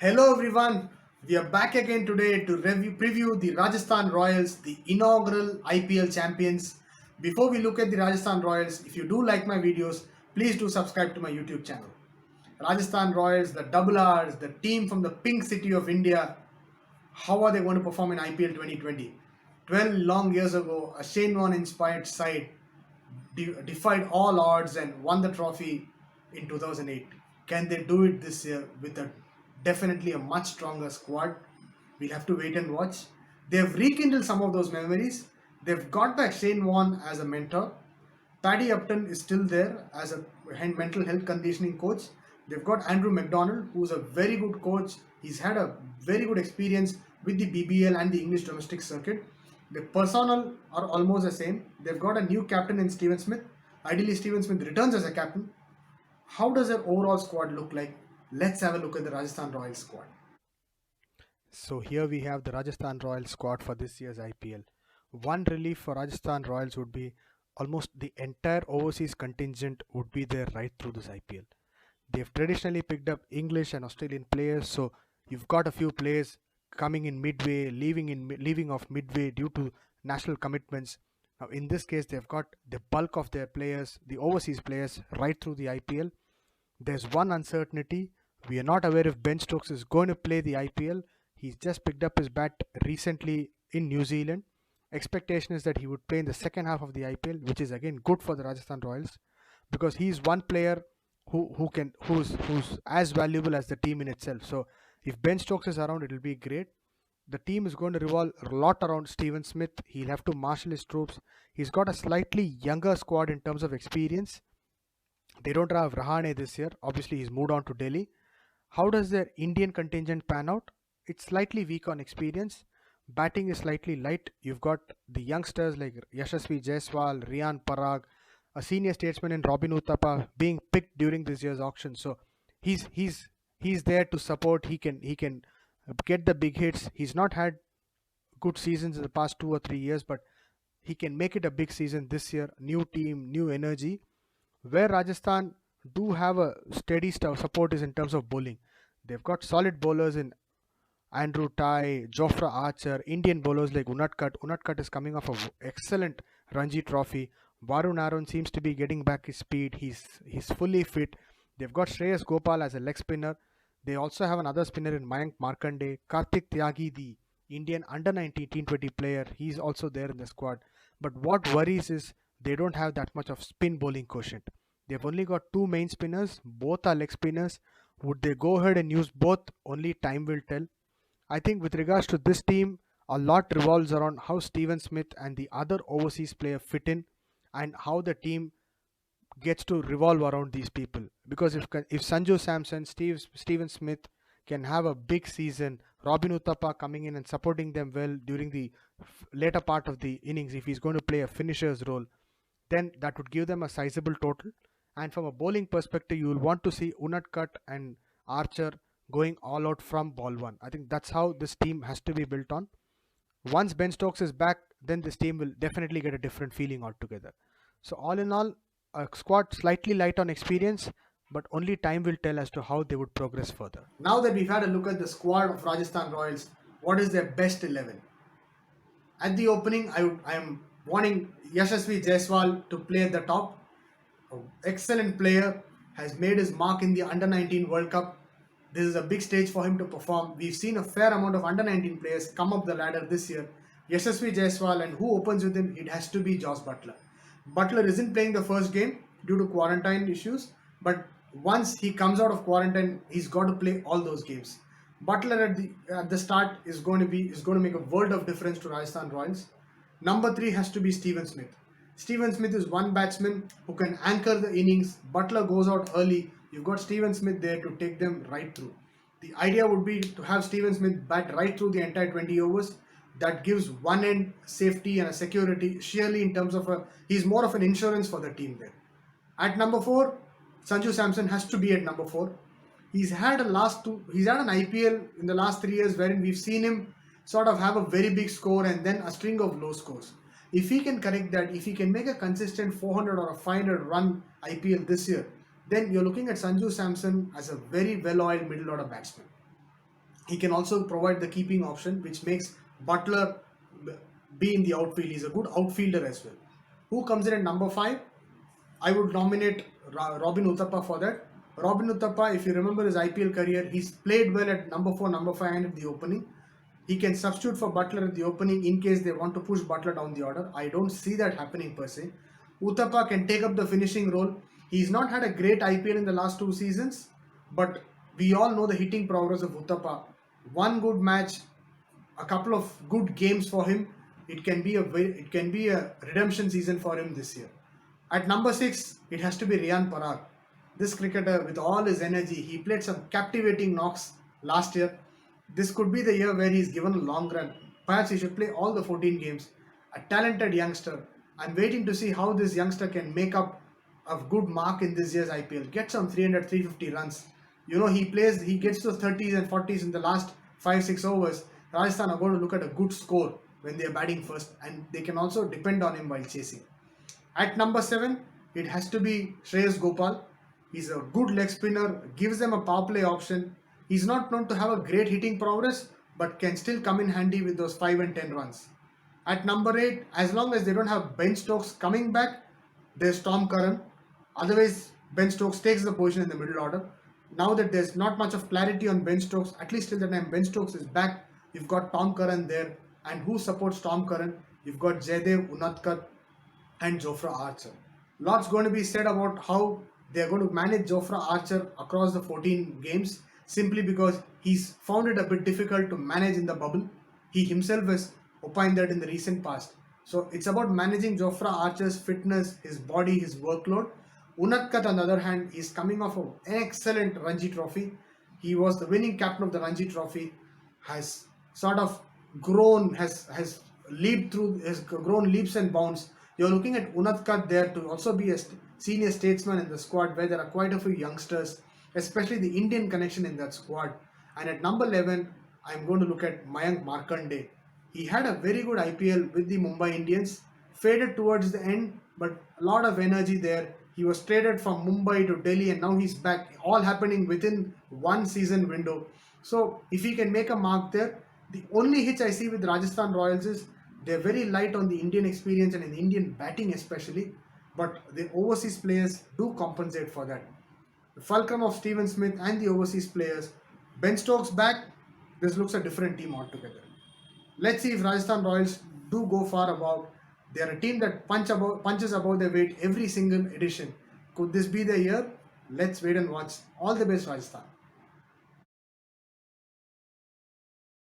Hello everyone, we are back again today to preview the Rajasthan Royals, the inaugural IPL champions. Before we look at the Rajasthan Royals, if you do like my videos, please do subscribe to my YouTube channel. Rajasthan Royals, the double R's, the team from the pink city of India, how are they going to perform in IPL 2020? 12 long years ago, a Shane Warne inspired side defied all odds and won the trophy in 2008. Can they do it this year with a definitely a much stronger squad? We'll have to wait and watch. They've rekindled some of those memories. They've got back Shane Warne as a mentor. Paddy Upton is still there as a mental health conditioning coach. They've got Andrew McDonald, who's a very good coach. He's had a very good experience with the BBL and the English domestic circuit. The personnel are almost the same. They've got a new captain in Steven Smith. Ideally, Steven Smith returns as a captain. How does their overall squad look like? Let's have a look at the Rajasthan Royals squad. So here we have the Rajasthan Royals squad for this year's IPL. One relief for Rajasthan Royals would be almost the entire overseas contingent would be there right through this IPL. They've traditionally picked up English and Australian players, so you've got a few players coming in midway, leaving off midway due to national commitments. Now in this case, they've got the bulk of their players, the overseas players, right through the IPL. There's one uncertainty. We are not aware if Ben Stokes is going to play the IPL. He's just picked up his bat recently in New Zealand. Expectation is that he would play in the second half of the IPL, which is again good for the Rajasthan Royals because he's one player who's as valuable as the team in itself. So if Ben Stokes is around, it'll be great. The team is going to revolve a lot around Steven Smith. He'll have to marshal his troops. He's got a slightly younger squad in terms of experience. They don't have Rahane this year. Obviously, he's moved on to Delhi. How does their Indian contingent pan out? It's slightly weak on experience. Batting is slightly light. You've got the youngsters like Yashasvi Jaiswal, Riyan Parag, a senior statesman in Robin Uthappa being picked during this year's auction. So he's he's he's there to support. He can get the big hits. He's not had good seasons in the past 2 or 3 years, but he can make it a big season this year. New team, new energy. Where Rajasthan do have a steady support is in terms of bowling. They've got solid bowlers in Andrew Ty, Jofra Archer, Indian bowlers like Unadkat. Unadkat is coming off an excellent Ranji Trophy. Varun Aaron seems to be getting back his speed. He's fully fit. They've got Shreyas Gopal as a leg spinner. They also have another spinner in Mayank Markande. Kartik Tyagi, the Indian under 19 T20 player, he's also there in the squad. But what worries is they don't have that much of spin bowling quotient. They've only got two main spinners, both are leg spinners. Would they go ahead and use both? Only time will tell. I think with regards to this team, a lot revolves around how Steven Smith and the other overseas player fit in and how the team gets to revolve around these people. Because if Sanju Samson, Steven Smith can have a big season, Robin Uthappa coming in and supporting them well during the later part of the innings, if he's going to play a finisher's role, then that would give them a sizable total. And from a bowling perspective, you will want to see Unadkat and Archer going all out from ball one. I think that's how this team has to be built on. Once Ben Stokes is back, then this team will definitely get a different feeling altogether. So all in all, a squad slightly light on experience, but only time will tell as to how they would progress further. Now that we've had a look at the squad of Rajasthan Royals, what is their best 11? At the opening, I am wanting Yashasvi Jaiswal to play at the top. Excellent player, has made his mark in the Under 19 World Cup. This is a big stage for him to perform. We've seen a fair amount of Under 19 players come up the ladder this year. Yashasvi Jaiswal, and who opens with him? It has to be Joss Butler. Butler isn't playing the first game due to quarantine issues, but once he comes out of quarantine, he's got to play all those games. Butler at the start is going to make a world of difference to Rajasthan Royals. Number three has to be Steven Smith. Steven Smith is one batsman who can anchor the innings. Butler goes out early. You've got Steven Smith there to take them right through. The idea would be to have Steven Smith bat right through the entire 20 overs. That gives one end safety and a security. Surely, in terms of he's more of an insurance for the team there. At number four, Sanju Samson has to be at number four. He's had an IPL in the last 3 years wherein we've seen him sort of have a very big score and then a string of low scores. If he can correct that, if he can make a consistent 400 or a 500 run IPL this year, then you're looking at Sanju Samson as a very well-oiled middle order batsman. He can also provide the keeping option, which makes Butler be in the outfield. He's a good outfielder as well. Who comes in at number five? I would nominate Robin Uthappa for that. Robin Uthappa, if you remember his IPL career, he's played well at number four, number five, and at the opening. He can substitute for Butler at the opening in case they want to push Butler down the order. I don't see that happening per se. Uthappa can take up the finishing role. He's not had a great IPL in the last two seasons, but we all know the hitting progress of Uthappa. One good match, a couple of good games for him. It can be a redemption season for him this year. At number six, it has to be Riyan Parag. This cricketer, with all his energy, he played some captivating knocks last year. This could be the year where he's given a long run. Perhaps he should play all the 14 games. A talented youngster. I'm waiting to see how this youngster can make up a good mark in this year's IPL. Get some 300, 350 runs. He gets to 30s and 40s in the last 5, 6 overs. Rajasthan are going to look at a good score when they are batting first, and they can also depend on him while chasing. At number seven, it has to be Shreyas Gopal. He's a good leg spinner, gives them a power play option. He's not known to have a great hitting progress, but can still come in handy with those 5 and 10 runs. At number 8, as long as they don't have Ben Stokes coming back, there's Tom Curran. Otherwise, Ben Stokes takes the position in the middle order. Now that there's not much of clarity on Ben Stokes, at least till the time Ben Stokes is back, you've got Tom Curran there. And who supports Tom Curran? You've got Jaydev Unadkat and Jofra Archer. Lots going to be said about how they are going to manage Jofra Archer across the 14 games, simply because he's found it a bit difficult to manage in the bubble. He himself has opined that in the recent past. So it's about managing Jofra Archer's fitness, his body, his workload. Unadkat, on the other hand, is coming off an excellent Ranji Trophy. He was the winning captain of the Ranji Trophy, has sort of has leaped through, has grown leaps and bounds. You're looking at Unadkat there to also be a senior statesman in the squad, where there are quite a few youngsters, especially the Indian connection in that squad. And at number 11, I'm going to look at Mayank Markande. He had a very good IPL with the Mumbai Indians, faded towards the end, but a lot of energy there. He was traded from Mumbai to Delhi, and now he's back, all happening within one season window. So if he can make a mark there, the only hitch I see with Rajasthan Royals is they're very light on the Indian experience and in Indian batting especially, but the overseas players do compensate for that. The fulcrum of Steven Smith and the overseas players, Ben Stokes back, this looks a different team altogether. Let's see if Rajasthan Royals do go far above. They're a team that punches above their weight every single edition. Could this be the year? Let's wait and watch. All the best, Rajasthan.